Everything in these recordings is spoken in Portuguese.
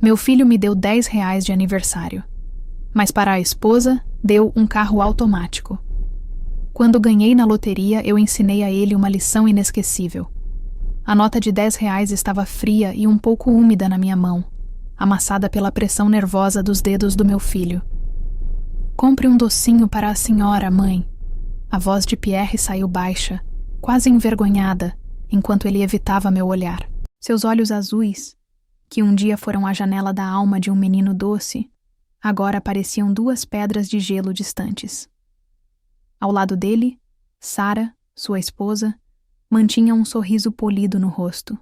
Meu filho me deu R$ 10 de aniversário, mas para a esposa deu um carro automático. Quando ganhei na loteria, eu ensinei a ele uma lição inesquecível. A nota de R$ 10 estava fria e um pouco úmida na minha mão, amassada pela pressão nervosa dos dedos do meu filho. Compre um docinho para a senhora, mãe. A voz de Pierre saiu baixa, quase envergonhada, enquanto ele evitava meu olhar. Seus olhos azuis, que um dia foram a janela da alma de um menino doce, agora pareciam 2 pedras de gelo distantes. Ao lado dele, Sarah, sua esposa, mantinha um sorriso polido no rosto.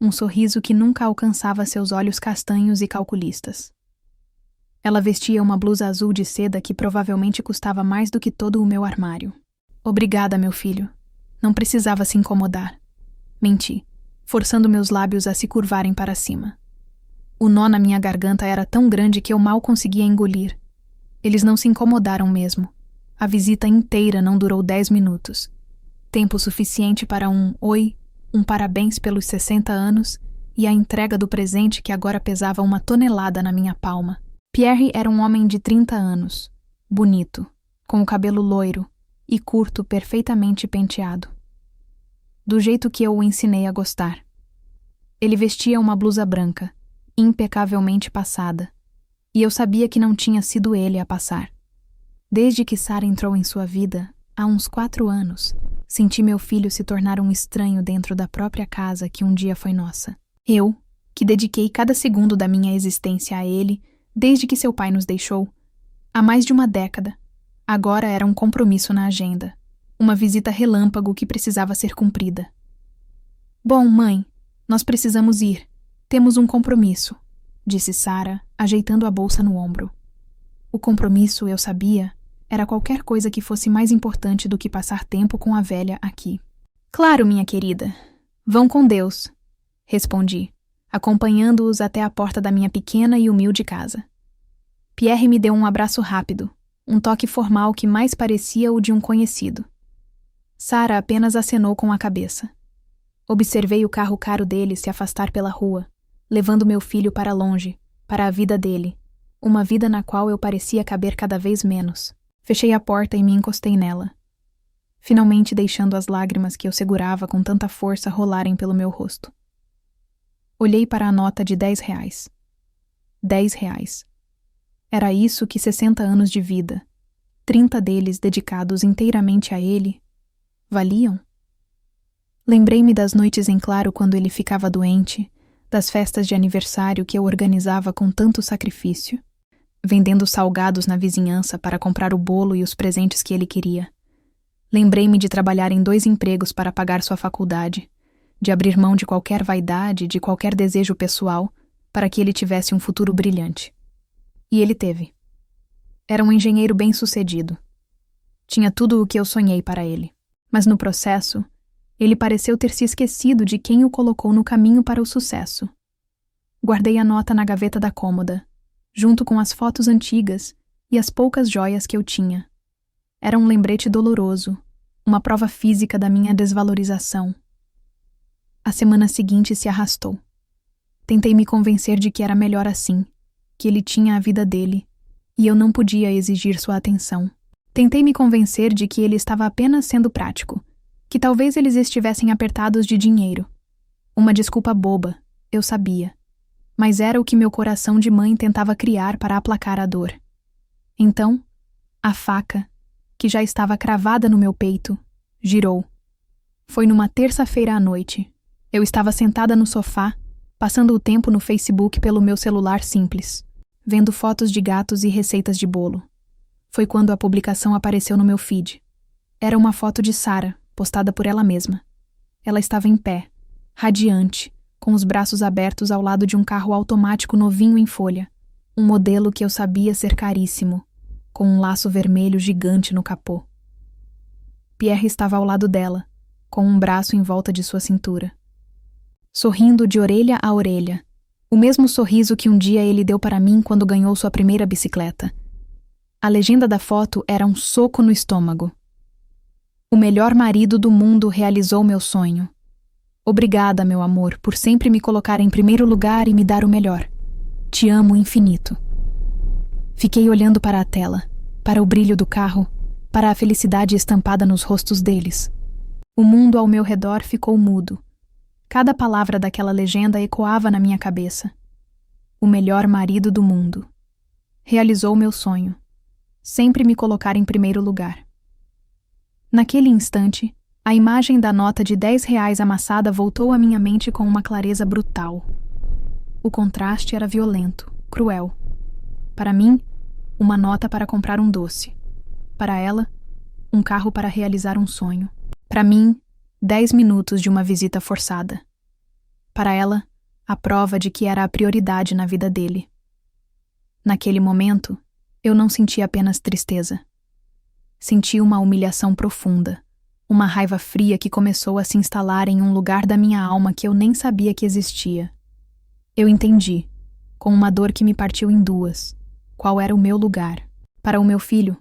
Um sorriso que nunca alcançava seus olhos castanhos e calculistas. Ela vestia uma blusa azul de seda que provavelmente custava mais do que todo o meu armário. Obrigada, meu filho. Não precisava se incomodar. Menti, forçando meus lábios a se curvarem para cima. O nó na minha garganta era tão grande que eu mal conseguia engolir. Eles não se incomodaram mesmo. A visita inteira não durou 10 minutos. Tempo suficiente para um oi, um parabéns pelos 60 anos e a entrega do presente que agora pesava 1 tonelada na minha palma. Pierre era um homem de 30 anos, bonito, com o cabelo loiro e curto perfeitamente penteado. Do jeito que eu o ensinei a gostar. Ele vestia uma blusa branca, impecavelmente passada, e eu sabia que não tinha sido ele a passar. Desde que Sarah entrou em sua vida, há uns 4 anos, senti meu filho se tornar um estranho dentro da própria casa que um dia foi nossa. Eu, que dediquei cada segundo da minha existência a ele, desde que seu pai nos deixou, há mais de 1 década, agora era um compromisso na agenda, uma visita relâmpago que precisava ser cumprida. Bom, mãe, nós precisamos ir. Temos um compromisso, disse Sarah, ajeitando a bolsa no ombro. O compromisso, eu sabia, era qualquer coisa que fosse mais importante do que passar tempo com a velha aqui. Claro, minha querida. Vão com Deus, respondi, acompanhando-os até a porta da minha pequena e humilde casa. Pierre me deu um abraço rápido, um toque formal que mais parecia o de um conhecido. Sarah apenas acenou com a cabeça. Observei o carro caro dele se afastar pela rua, levando meu filho para longe, para a vida dele, uma vida na qual eu parecia caber cada vez menos. Fechei a porta e me encostei nela, finalmente deixando as lágrimas que eu segurava com tanta força rolarem pelo meu rosto. Olhei para a nota de R$ 10. R$ 10. Era isso que 60 anos de vida, 30 deles dedicados inteiramente a ele, valiam? Lembrei-me das noites em claro quando ele ficava doente, das festas de aniversário que eu organizava com tanto sacrifício, vendendo salgados na vizinhança para comprar o bolo e os presentes que ele queria. Lembrei-me de trabalhar em 2 empregos para pagar sua faculdade, de abrir mão de qualquer vaidade, de qualquer desejo pessoal, para que ele tivesse um futuro brilhante. E ele teve. Era um engenheiro bem-sucedido. Tinha tudo o que eu sonhei para ele. Mas no processo, ele pareceu ter se esquecido de quem o colocou no caminho para o sucesso. Guardei a nota na gaveta da cômoda, junto com as fotos antigas e as poucas joias que eu tinha. Era um lembrete doloroso, uma prova física da minha desvalorização. A semana seguinte se arrastou. Tentei me convencer de que era melhor assim, que ele tinha a vida dele, e eu não podia exigir sua atenção. Tentei me convencer de que ele estava apenas sendo prático, que talvez eles estivessem apertados de dinheiro. Uma desculpa boba, eu sabia. Mas era o que meu coração de mãe tentava criar para aplacar a dor. Então, a faca, que já estava cravada no meu peito, girou. Foi numa terça-feira à noite. Eu estava sentada no sofá, passando o tempo no Facebook pelo meu celular simples, vendo fotos de gatos e receitas de bolo. Foi quando a publicação apareceu no meu feed. Era uma foto de Sarah, postada por ela mesma. Ela estava em pé, radiante, com os braços abertos ao lado de um carro automático novinho em folha, um modelo que eu sabia ser caríssimo, com um laço vermelho gigante no capô. Pierre estava ao lado dela, com um braço em volta de sua cintura. Sorrindo de orelha a orelha, o mesmo sorriso que um dia ele deu para mim quando ganhou sua primeira bicicleta. A legenda da foto era um soco no estômago. O melhor marido do mundo realizou meu sonho. Obrigada, meu amor, por sempre me colocar em primeiro lugar e me dar o melhor. Te amo infinito. Fiquei olhando para a tela, para o brilho do carro, para a felicidade estampada nos rostos deles. O mundo ao meu redor ficou mudo. Cada palavra daquela legenda ecoava na minha cabeça. O melhor marido do mundo. Realizou meu sonho. Sempre me colocar em primeiro lugar. Naquele instante, a imagem da nota de R$ 10 amassada voltou à minha mente com uma clareza brutal. O contraste era violento, cruel. Para mim, uma nota para comprar um doce. Para ela, um carro para realizar um sonho. Para mim, 10 minutos de uma visita forçada. Para ela, a prova de que era a prioridade na vida dele. Naquele momento, eu não senti apenas tristeza. Senti uma humilhação profunda, uma raiva fria que começou a se instalar em um lugar da minha alma que eu nem sabia que existia. Eu entendi, com uma dor que me partiu em duas, qual era o meu lugar. Para o meu filho,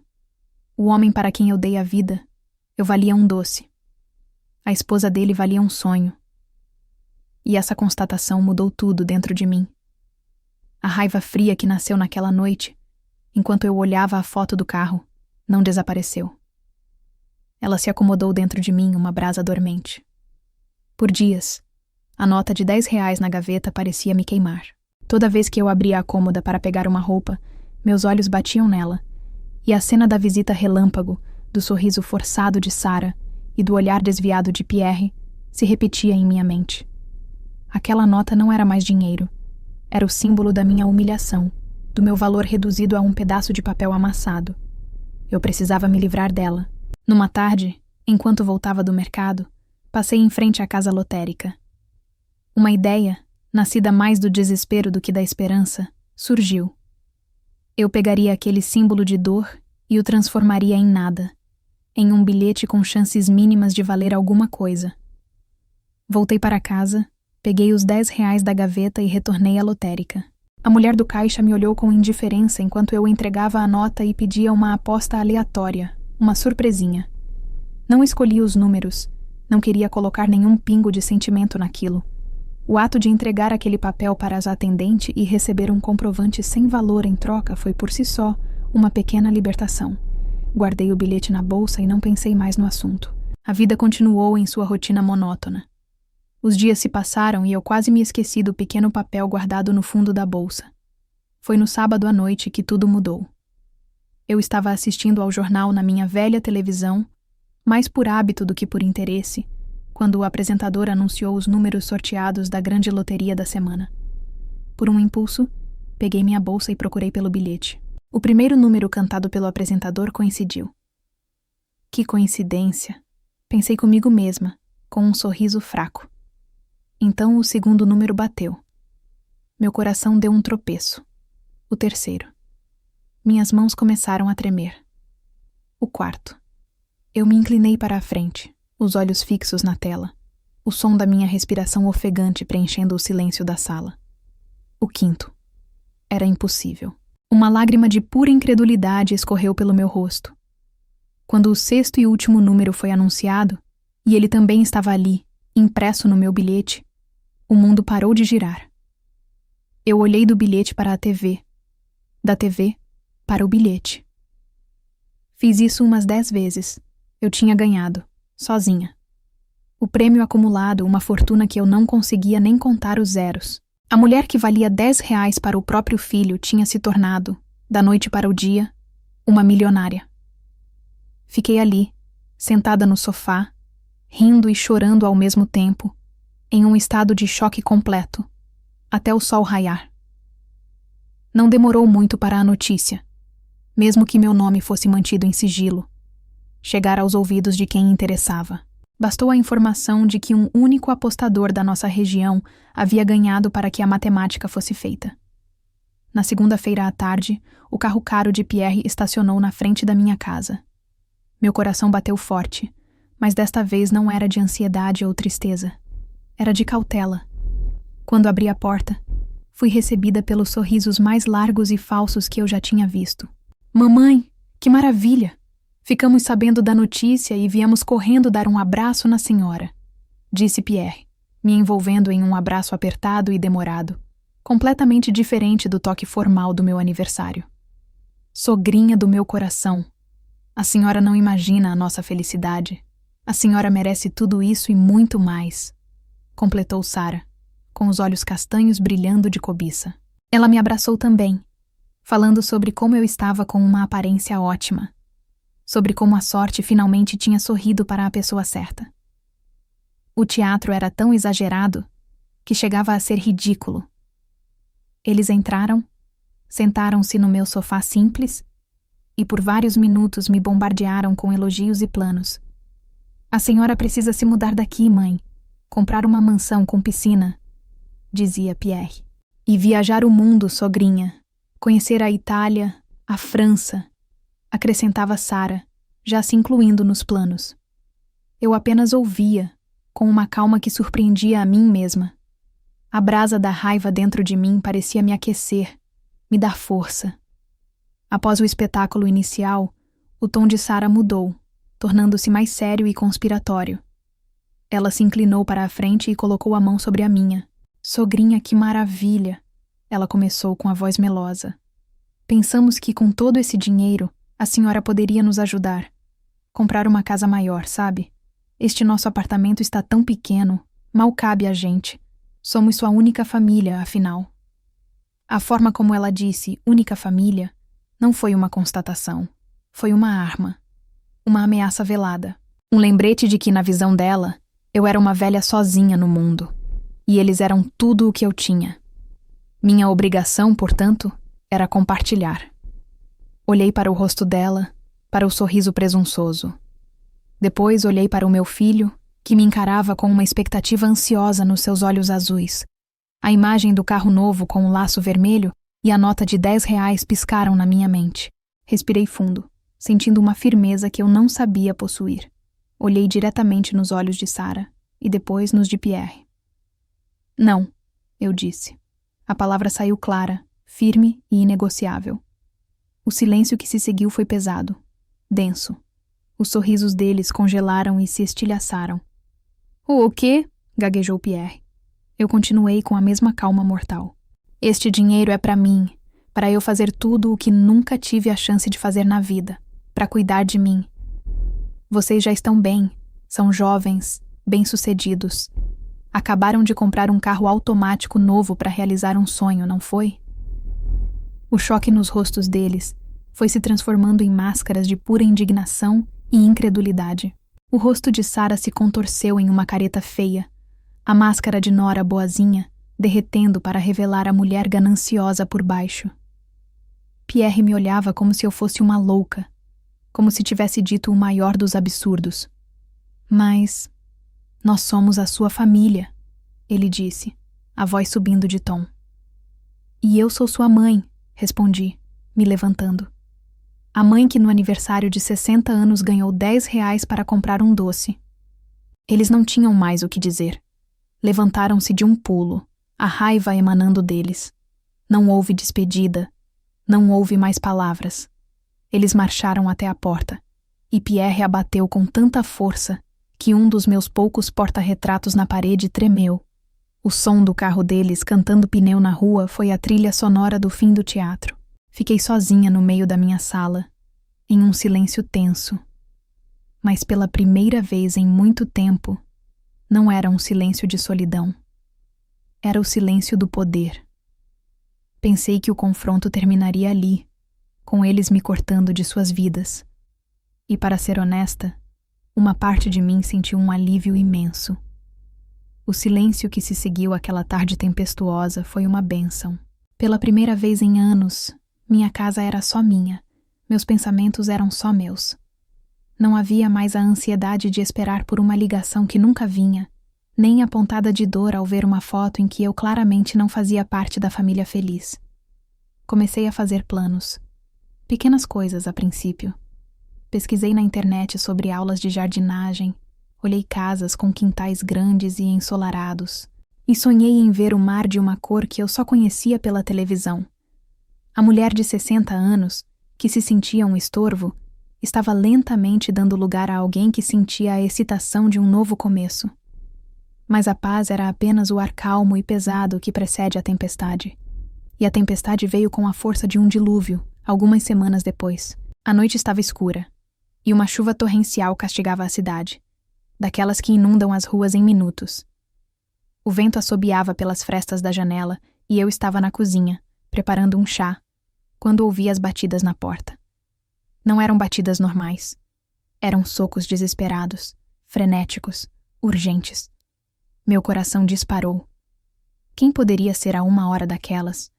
o homem para quem eu dei a vida, eu valia um doce. A esposa dele valia um sonho. E essa constatação mudou tudo dentro de mim. A raiva fria que nasceu naquela noite, enquanto eu olhava a foto do carro, não desapareceu. Ela se acomodou dentro de mim, uma brasa dormente. Por dias, a nota de R$ 10 na gaveta parecia me queimar. Toda vez que eu abria a cômoda para pegar uma roupa, meus olhos batiam nela, e a cena da visita relâmpago, do sorriso forçado de Sarah e do olhar desviado de Pierre se repetia em minha mente. Aquela nota não era mais dinheiro. Era o símbolo da minha humilhação, do meu valor reduzido a um pedaço de papel amassado. Eu precisava me livrar dela. Numa tarde, enquanto voltava do mercado, passei em frente à casa lotérica. Uma ideia, nascida mais do desespero do que da esperança, surgiu. Eu pegaria aquele símbolo de dor e o transformaria em nada, em um bilhete com chances mínimas de valer alguma coisa. Voltei para casa, peguei os R$ 10 da gaveta e retornei à lotérica. A mulher do caixa me olhou com indiferença enquanto eu entregava a nota e pedia uma aposta aleatória, uma surpresinha. Não escolhi os números, não queria colocar nenhum pingo de sentimento naquilo. O ato de entregar aquele papel para as atendentes e receber um comprovante sem valor em troca foi por si só uma pequena libertação. Guardei o bilhete na bolsa e não pensei mais no assunto. A vida continuou em sua rotina monótona. Os dias se passaram e eu quase me esqueci do pequeno papel guardado no fundo da bolsa. Foi no sábado à noite que tudo mudou. Eu estava assistindo ao jornal na minha velha televisão, mais por hábito do que por interesse, quando o apresentador anunciou os números sorteados da grande loteria da semana. Por um impulso, peguei minha bolsa e procurei pelo bilhete. O primeiro número cantado pelo apresentador coincidiu. Que coincidência, pensei comigo mesma, com um sorriso fraco. Então o segundo número bateu. Meu coração deu um tropeço. O terceiro. Minhas mãos começaram a tremer. O quarto. Eu me inclinei para a frente, os olhos fixos na tela, o som da minha respiração ofegante preenchendo o silêncio da sala. O quinto. Era impossível. Uma lágrima de pura incredulidade escorreu pelo meu rosto. Quando o sexto e último número foi anunciado, e ele também estava ali, impresso no meu bilhete, o mundo parou de girar. Eu olhei do bilhete para a TV, da TV para o bilhete. Fiz isso umas 10 vezes. Eu tinha ganhado, sozinha. O prêmio acumulado, uma fortuna que eu não conseguia nem contar os zeros. A mulher que valia R$ 10 para o próprio filho tinha se tornado, da noite para o dia, uma milionária. Fiquei ali, sentada no sofá, rindo e chorando ao mesmo tempo, em um estado de choque completo, até o sol raiar. Não demorou muito para a notícia, mesmo que meu nome fosse mantido em sigilo, chegar aos ouvidos de quem interessava. Bastou a informação de que um único apostador da nossa região havia ganhado para que a matemática fosse feita. Na segunda-feira à tarde, o carro caro de Pierre estacionou na frente da minha casa. Meu coração bateu forte, mas desta vez não era de ansiedade ou tristeza. Era de cautela. Quando abri a porta, fui recebida pelos sorrisos mais largos e falsos que eu já tinha visto. Mamãe, que maravilha! Ficamos sabendo da notícia e viemos correndo dar um abraço na senhora, disse Pierre, me envolvendo em um abraço apertado e demorado. completamente diferente do toque formal do meu aniversário. Sogrinha do meu coração, a senhora não imagina a nossa felicidade. A senhora merece tudo isso e muito mais, completou Sara, com os olhos castanhos brilhando de cobiça. Ela me abraçou também, falando sobre como eu estava com uma aparência ótima, sobre como a sorte finalmente tinha sorrido para a pessoa certa. O teatro era tão exagerado que chegava a ser ridículo. Eles entraram, sentaram-se no meu sofá simples e por vários minutos me bombardearam com elogios e planos. A senhora precisa se mudar daqui, mãe, comprar uma mansão com piscina, dizia Pierre. E viajar o mundo, sogrinha, conhecer a Itália, a França, acrescentava Sara, já se incluindo nos planos. Eu apenas ouvia, com uma calma que surpreendia a mim mesma. A brasa da raiva dentro de mim parecia me aquecer, me dar força. Após o espetáculo inicial, o tom de Sara mudou, tornando-se mais sério e conspiratório. Ela se inclinou para a frente e colocou a mão sobre a minha. Sogrinha, que maravilha! Ela começou com a voz melosa. Pensamos que com todo esse dinheiro, a senhora poderia nos ajudar. Comprar uma casa maior, sabe? Este nosso apartamento está tão pequeno, mal cabe a gente. Somos sua única família, afinal. A forma como ela disse única família não foi uma constatação. Foi uma arma. Uma ameaça velada. Um lembrete de que, na visão dela, eu era uma velha sozinha no mundo. E eles eram tudo o que eu tinha. Minha obrigação, portanto, era compartilhar. Olhei para o rosto dela, para o sorriso presunçoso. Depois olhei para o meu filho, que me encarava com uma expectativa ansiosa nos seus olhos azuis. A imagem do carro novo com o laço vermelho e a nota de R$ 10 piscaram na minha mente. Respirei fundo, sentindo uma firmeza que eu não sabia possuir. Olhei diretamente nos olhos de Sara e depois nos de Pierre. Não, eu disse. A palavra saiu clara, firme e inegociável. O silêncio que se seguiu foi pesado, denso. Os sorrisos deles congelaram e se estilhaçaram. O quê? Gaguejou Pierre. Eu continuei com a mesma calma mortal. Este dinheiro é para mim, para eu fazer tudo o que nunca tive a chance de fazer na vida, para cuidar de mim. Vocês já estão bem, são jovens, bem-sucedidos. Acabaram de comprar um carro automático novo para realizar um sonho, não foi? O choque nos rostos deles foi se transformando em máscaras de pura indignação e incredulidade. O rosto de Sara se contorceu em uma careta feia, a máscara de Nora boazinha derretendo para revelar a mulher gananciosa por baixo. Pierre me olhava como se eu fosse uma louca, como se tivesse dito o maior dos absurdos. Mas nós somos a sua família, ele disse, a voz subindo de tom. E eu sou sua mãe, respondi, me levantando. A mãe que no aniversário de 60 anos ganhou R$ 10 para comprar um doce. Eles não tinham mais o que dizer. Levantaram-se de um pulo, a raiva emanando deles. Não houve despedida, não houve mais palavras. Eles marcharam até a porta, e Pierre a bateu com tanta força que um dos meus poucos porta-retratos na parede tremeu. O som do carro deles cantando pneu na rua foi a trilha sonora do fim do teatro. Fiquei sozinha no meio da minha sala, em um silêncio tenso. Mas pela primeira vez em muito tempo, não era um silêncio de solidão. Era o silêncio do poder. Pensei que o confronto terminaria ali, com eles me cortando de suas vidas. E, para ser honesta, uma parte de mim sentiu um alívio imenso. O silêncio que se seguiu àquela tarde tempestuosa foi uma bênção. Pela primeira vez em anos, minha casa era só minha, meus pensamentos eram só meus. Não havia mais a ansiedade de esperar por uma ligação que nunca vinha, nem a pontada de dor ao ver uma foto em que eu claramente não fazia parte da família feliz. Comecei a fazer planos. Pequenas coisas a princípio. Pesquisei na internet sobre aulas de jardinagem, olhei casas com quintais grandes e ensolarados, e sonhei em ver o mar de uma cor que eu só conhecia pela televisão. A mulher de 60 anos, que se sentia um estorvo, estava lentamente dando lugar a alguém que sentia a excitação de um novo começo. Mas a paz era apenas o ar calmo e pesado que precede a tempestade. E a tempestade veio com a força de um dilúvio, algumas semanas depois. A noite estava escura, e uma chuva torrencial castigava a cidade, daquelas que inundam as ruas em minutos. O vento assobiava pelas frestas da janela e eu estava na cozinha, preparando um chá, quando ouvi as batidas na porta. Não eram batidas normais. Eram socos desesperados, frenéticos, urgentes. Meu coração disparou. Quem poderia ser a 1 hora daquelas,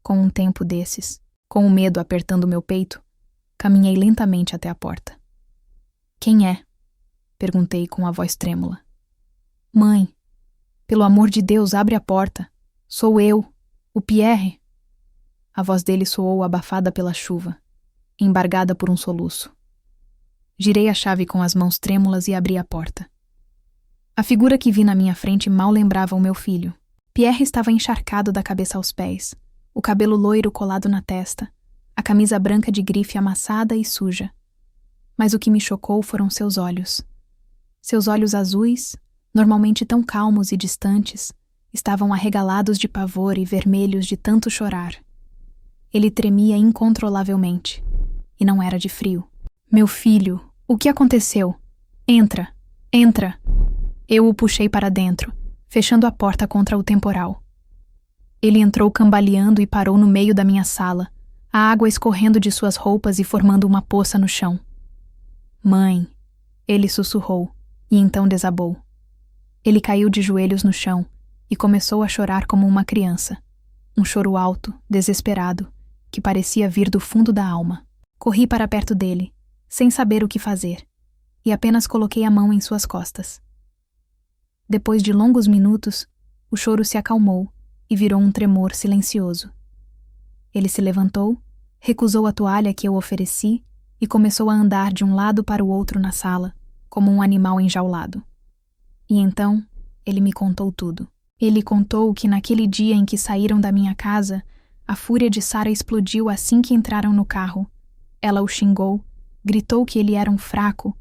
com um tempo desses, com o medo apertando meu peito? Caminhei lentamente até a porta. Quem é? Perguntei com a voz trêmula. Mãe, pelo amor de Deus, abre a porta. Sou eu, o Pierre. A voz dele soou abafada pela chuva, embargada por um soluço. Girei a chave com as mãos trêmulas e abri a porta. A figura que vi na minha frente mal lembrava o meu filho. Pierre estava encharcado da cabeça aos pés, o cabelo loiro colado na testa, a camisa branca de grife amassada e suja. Mas o que me chocou foram seus olhos. Seus olhos azuis, normalmente tão calmos e distantes, estavam arregalados de pavor e vermelhos de tanto chorar. Ele tremia incontrolavelmente, e não era de frio. Meu filho, o que aconteceu? Entra, entra. Eu o puxei para dentro, fechando a porta contra o temporal. Ele entrou cambaleando e parou no meio da minha sala, a água escorrendo de suas roupas e formando uma poça no chão. Mãe, ele sussurrou, e então desabou. Ele caiu de joelhos no chão e começou a chorar como uma criança. Um choro alto, desesperado, que parecia vir do fundo da alma. Corri para perto dele, sem saber o que fazer, e apenas coloquei a mão em suas costas. Depois de longos minutos, o choro se acalmou e virou um tremor silencioso. Ele se levantou, recusou a toalha que eu ofereci e começou a andar de um lado para o outro na sala, como um animal enjaulado. E então, ele me contou tudo. Ele contou que naquele dia em que saíram da minha casa, a fúria de Sara explodiu assim que entraram no carro. Ela o xingou, gritou que ele era um fraco,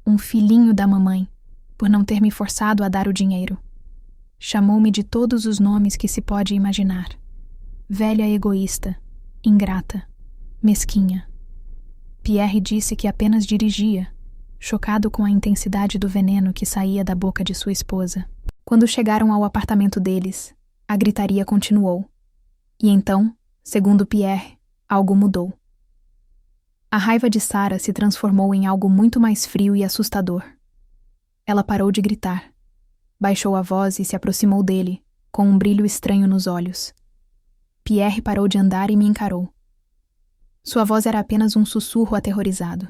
um filhinho da mamãe, por não ter me forçado a dar o dinheiro. Chamou-me de todos os nomes que se pode imaginar. Velha egoísta, ingrata, mesquinha. Pierre disse que apenas dirigia, chocado com a intensidade do veneno que saía da boca de sua esposa. Quando chegaram ao apartamento deles, a gritaria continuou. E então, segundo Pierre, algo mudou. A raiva de Sara se transformou em algo muito mais frio e assustador. Ela parou de gritar, baixou a voz e se aproximou dele, com um brilho estranho nos olhos. Pierre parou de andar e me encarou. Sua voz era apenas um sussurro aterrorizado.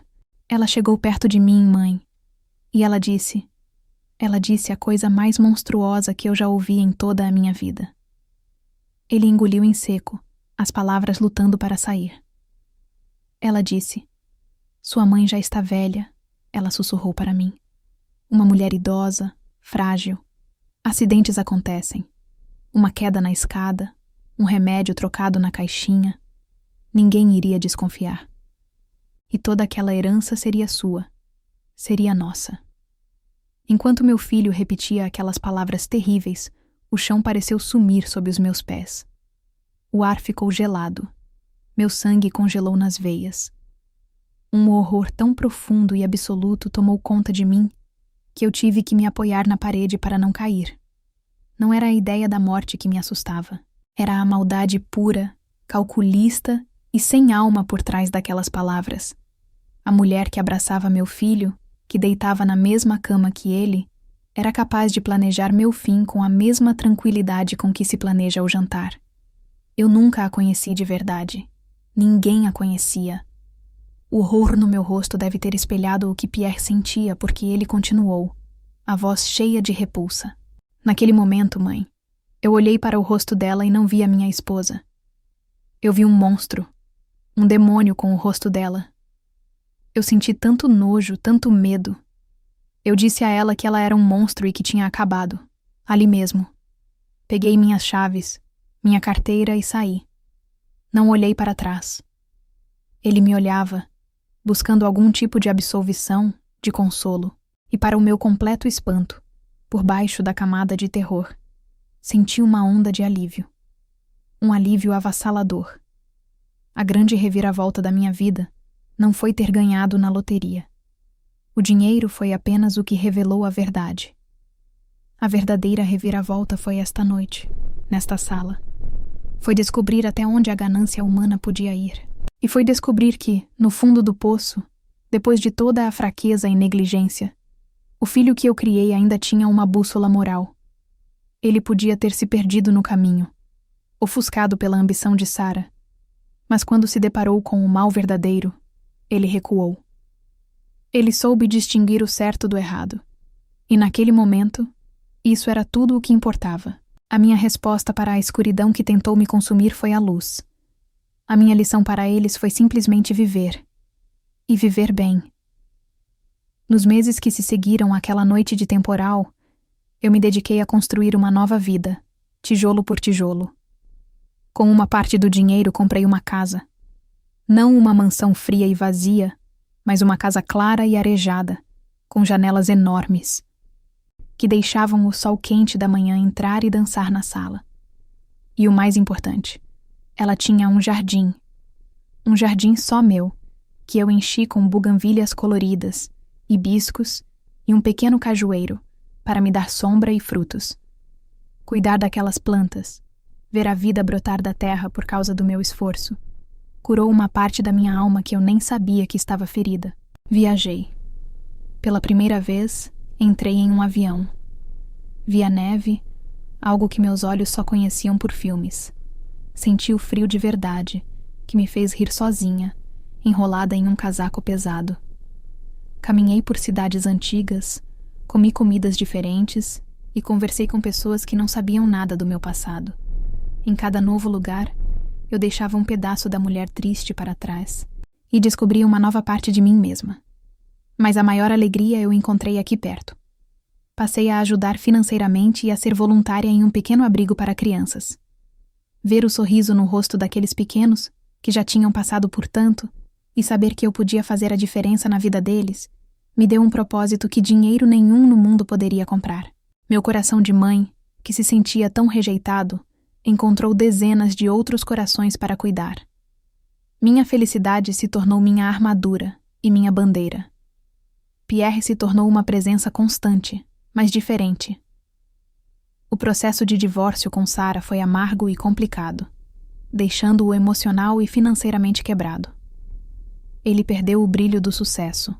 Ela chegou perto de mim, mãe, e ela disse a coisa mais monstruosa que eu já ouvi em toda a minha vida. Ele engoliu em seco, as palavras lutando para sair. Ela disse, sua mãe já está velha, ela sussurrou para mim. Uma mulher idosa, frágil. Acidentes acontecem. Uma queda na escada, um remédio trocado na caixinha. Ninguém iria desconfiar. E toda aquela herança seria sua, seria nossa. Enquanto meu filho repetia aquelas palavras terríveis, o chão pareceu sumir sob os meus pés. O ar ficou gelado. Meu sangue congelou nas veias. Um horror tão profundo e absoluto tomou conta de mim que eu tive que me apoiar na parede para não cair. Não era a ideia da morte que me assustava. Era a maldade pura, calculista e sem alma por trás daquelas palavras. A mulher que abraçava meu filho, que deitava na mesma cama que ele, era capaz de planejar meu fim com a mesma tranquilidade com que se planeja o jantar. Eu nunca a conheci de verdade. Ninguém a conhecia. O horror no meu rosto deve ter espelhado o que Pierre sentia, porque ele continuou, a voz cheia de repulsa. Naquele momento, mãe, eu olhei para o rosto dela e não vi a minha esposa. Eu vi um monstro, um demônio com o rosto dela. Eu senti tanto nojo, tanto medo. Eu disse a ela que ela era um monstro e que tinha acabado, ali mesmo. Peguei minhas chaves, minha carteira e saí. Não olhei para trás. Ele me olhava, buscando algum tipo de absolvição, de consolo, e para o meu completo espanto, por baixo da camada de terror, senti uma onda de alívio. Um alívio avassalador. A grande reviravolta da minha vida não foi ter ganhado na loteria. O dinheiro foi apenas o que revelou a verdade. A verdadeira reviravolta foi esta noite, nesta sala. Foi descobrir até onde a ganância humana podia ir. E foi descobrir que, no fundo do poço, depois de toda a fraqueza e negligência, o filho que eu criei ainda tinha uma bússola moral. Ele podia ter se perdido no caminho, ofuscado pela ambição de Sara, mas quando se deparou com o mal verdadeiro, ele recuou. Ele soube distinguir o certo do errado. E naquele momento, isso era tudo o que importava. A minha resposta para a escuridão que tentou me consumir foi a luz. A minha lição para eles foi simplesmente viver. E viver bem. Nos meses que se seguiram àquela noite de temporal, eu me dediquei a construir uma nova vida, tijolo por tijolo. Com uma parte do dinheiro comprei uma casa. Não uma mansão fria e vazia, mas uma casa clara e arejada, com janelas enormes, que deixavam o sol quente da manhã entrar e dançar na sala. E o mais importante, ela tinha um jardim só meu, que eu enchi com buganvílias coloridas, hibiscos e um pequeno cajueiro, para me dar sombra e frutos. Cuidar daquelas plantas, ver a vida brotar da terra por causa do meu esforço, curou uma parte da minha alma que eu nem sabia que estava ferida. Viajei. Pela primeira vez, entrei em um avião. Vi a neve, algo que meus olhos só conheciam por filmes. Senti o frio de verdade, que me fez rir sozinha, enrolada em um casaco pesado. Caminhei por cidades antigas, comi comidas diferentes e conversei com pessoas que não sabiam nada do meu passado. Em cada novo lugar, eu deixava um pedaço da mulher triste para trás e descobri uma nova parte de mim mesma. Mas a maior alegria eu encontrei aqui perto. Passei a ajudar financeiramente e a ser voluntária em um pequeno abrigo para crianças. Ver o sorriso no rosto daqueles pequenos, que já tinham passado por tanto, e saber que eu podia fazer a diferença na vida deles, me deu um propósito que dinheiro nenhum no mundo poderia comprar. Meu coração de mãe, que se sentia tão rejeitado, encontrou dezenas de outros corações para cuidar. Minha felicidade se tornou minha armadura e minha bandeira. Pierre se tornou uma presença constante, mas diferente. O processo de divórcio com Sara foi amargo e complicado, deixando-o emocional e financeiramente quebrado. Ele perdeu o brilho do sucesso,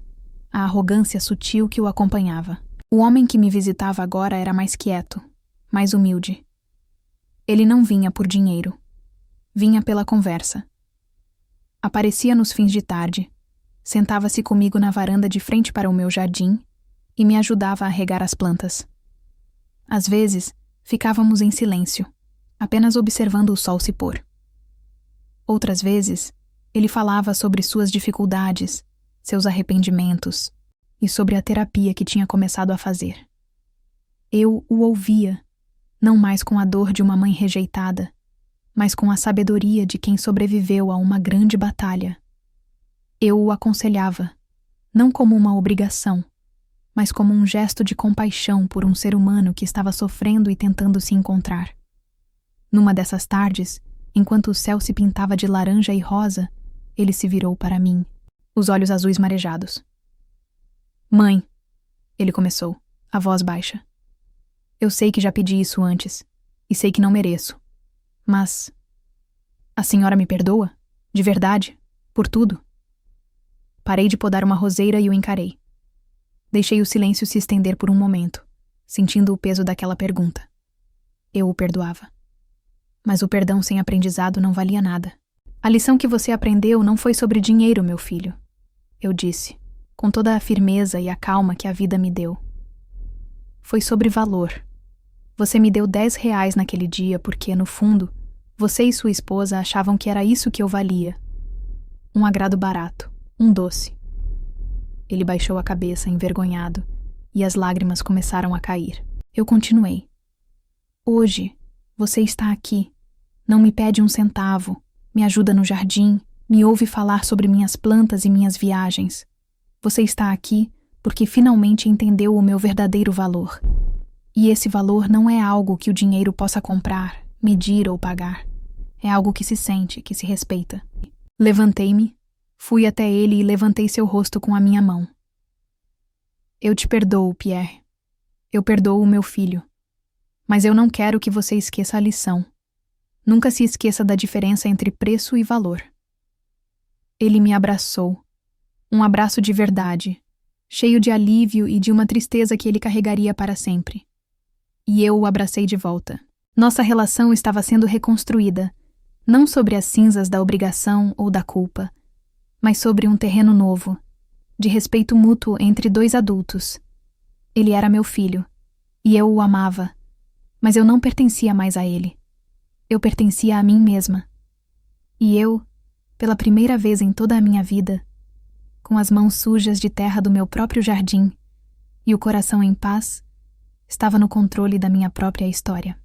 a arrogância sutil que o acompanhava. O homem que me visitava agora era mais quieto, mais humilde. Ele não vinha por dinheiro. Vinha pela conversa. Aparecia nos fins de tarde, sentava-se comigo na varanda de frente para o meu jardim e me ajudava a regar as plantas. Às vezes, ficávamos em silêncio, apenas observando o sol se pôr. Outras vezes, ele falava sobre suas dificuldades, seus arrependimentos e sobre a terapia que tinha começado a fazer. Eu o ouvia, não mais com a dor de uma mãe rejeitada, mas com a sabedoria de quem sobreviveu a uma grande batalha. Eu o aconselhava, não como uma obrigação, mas como um gesto de compaixão por um ser humano que estava sofrendo e tentando se encontrar. Numa dessas tardes, enquanto o céu se pintava de laranja e rosa, ele se virou para mim, os olhos azuis marejados. "Mãe", ele começou, a voz baixa. "Eu sei que já pedi isso antes, e sei que não mereço. Mas... a senhora me perdoa? De verdade? Por tudo?" Parei de podar uma roseira e o encarei. Deixei o silêncio se estender por um momento, sentindo o peso daquela pergunta. Eu o perdoava. Mas o perdão sem aprendizado não valia nada. "A lição que você aprendeu não foi sobre dinheiro, meu filho", eu disse, com toda a firmeza e a calma que a vida me deu. "Foi sobre valor. Você me deu R$10 naquele dia porque, no fundo, você e sua esposa achavam que era isso que eu valia. Um agrado barato, um doce." Ele baixou a cabeça, envergonhado, e as lágrimas começaram a cair. Eu continuei. "Hoje, você está aqui. Não me pede um centavo, me ajuda no jardim, me ouve falar sobre minhas plantas e minhas viagens. Você está aqui porque finalmente entendeu o meu verdadeiro valor. E esse valor não é algo que o dinheiro possa comprar, medir ou pagar. É algo que se sente, que se respeita. Levantei-me, fui até ele e levantei seu rosto com a minha mão. Eu te perdoo, Pierre. Eu perdoo o meu filho. Mas eu não quero que você esqueça a lição. Nunca se esqueça da diferença entre preço e valor. Ele me abraçou. Um abraço de verdade, cheio de alívio e de uma tristeza que ele carregaria para sempre. E eu o abracei de volta. Nossa relação estava sendo reconstruída, não sobre as cinzas da obrigação ou da culpa, mas sobre um terreno novo, de respeito mútuo entre dois adultos. Ele era meu filho, e eu o amava, mas eu não pertencia mais a ele. Eu pertencia a mim mesma. E eu, pela primeira vez em toda a minha vida, com as mãos sujas de terra do meu próprio jardim e o coração em paz, estava no controle da minha própria história.